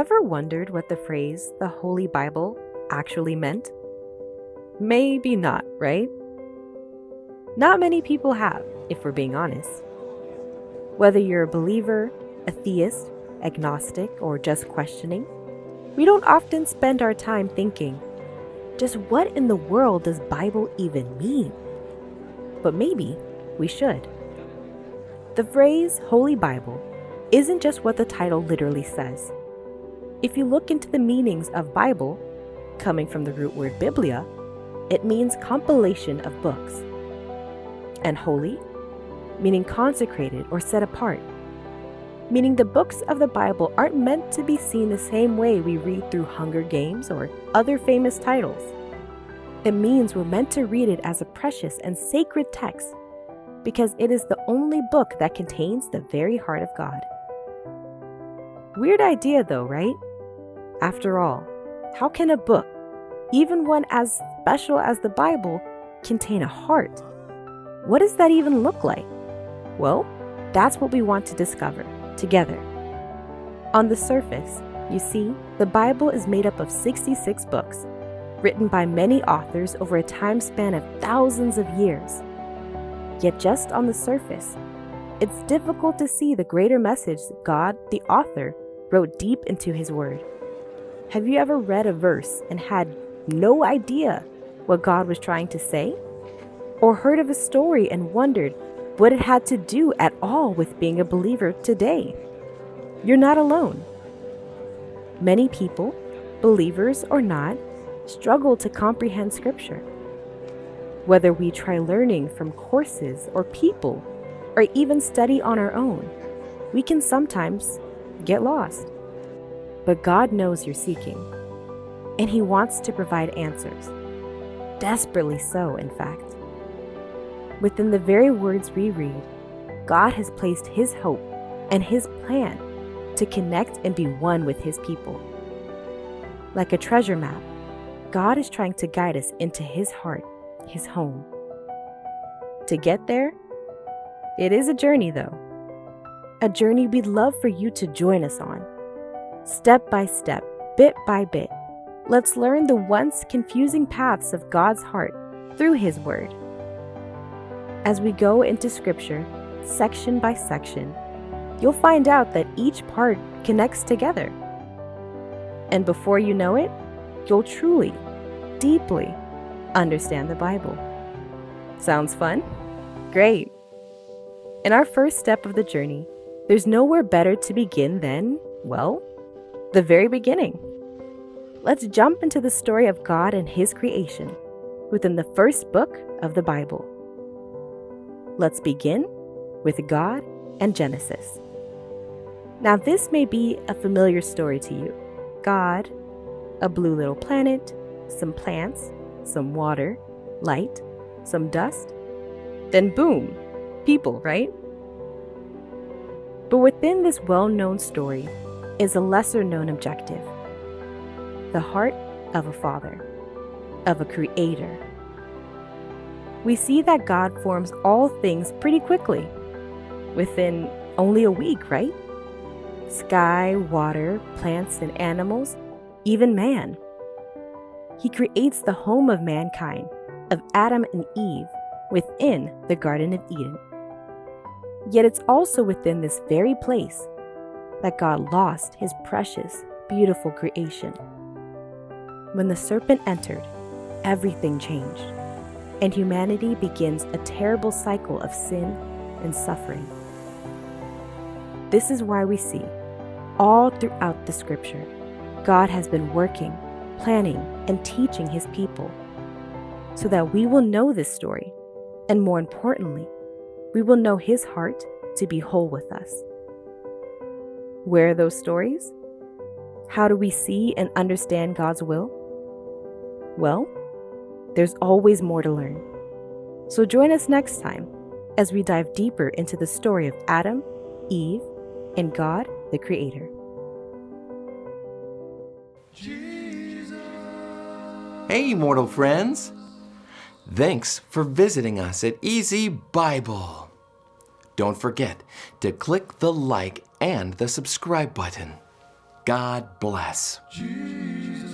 ever wondered what the phrase, the Holy Bible, actually meant? Maybe not, right? Not many people have, if we're being honest. Whether you're a believer, a theist, agnostic, or just questioning, we don't often spend our time thinking, just what in the world does Bible even mean? But maybe we should. The phrase Holy Bible isn't just what the title literally says. If you look into the meanings of Bible, coming from the root word biblia, it means compilation of books. And holy, meaning consecrated or set apart, meaning the books of the Bible aren't meant to be seen the same way we read through Hunger Games or other famous titles. It means we're meant to read it as a precious and sacred text because it is the only book that contains the very heart of God. Weird idea though, right? After all, how can a book, even one as special as the Bible, contain a heart? What does that even look like? Well, that's what we want to discover together. On the surface, you see, the Bible is made up of 66 books, written by many authors over a time span of thousands of years. Yet just on the surface, it's difficult to see the greater message God, the author, wrote deep into his word. Have you ever read a verse and had no idea what God was trying to say? Or heard of a story and wondered what it had to do at all with being a believer today? You're not alone. Many people, believers or not, struggle to comprehend Scripture. Whether we try learning from courses or people, or even study on our own, we can sometimes get lost. But God knows you're seeking, and He wants to provide answers. Desperately so, in fact. Within the very words we read, God has placed His hope and His plan to connect and be one with His people. Like a treasure map, God is trying to guide us into His heart, His home. To get there, it is a journey though. A journey we'd love for you to join us on. Step by step, bit by bit, let's learn the once confusing paths of God's heart through His Word. As we go into Scripture, section by section, you'll find out that each part connects together. And before you know it, you'll truly, deeply understand the Bible. Sounds fun? Great! In our first step of the journey, there's nowhere better to begin than, well, the very beginning. Let's jump into the story of God and His creation within the first book of the Bible. Let's begin with God and Genesis. Now, this may be a familiar story to you. God, a blue little planet, some plants, some water, light, some dust, then boom, people, right? But within this well-known story is a lesser-known objective. The heart of a father, of a creator. We see that God forms all things pretty quickly, within only a week, right? Sky, water, plants and animals, even man. He creates the home of mankind, of Adam and Eve, within the Garden of Eden. Yet it's also within this very place that God lost His precious, beautiful creation. When the serpent entered, everything changed, and humanity begins a terrible cycle of sin and suffering. This is why we see, all throughout the Scripture, God has been working, planning, and teaching His people so that we will know this story, and more importantly, we will know His heart to be whole with us. Where are those stories? How do we see and understand God's will? Well, there's always more to learn. So join us next time as we dive deeper into the story of Adam, Eve, and God, the Creator. Hey, mortal friends! Thanks for visiting us at EZBible. Don't forget to click the like and the subscribe button. God bless. Jesus.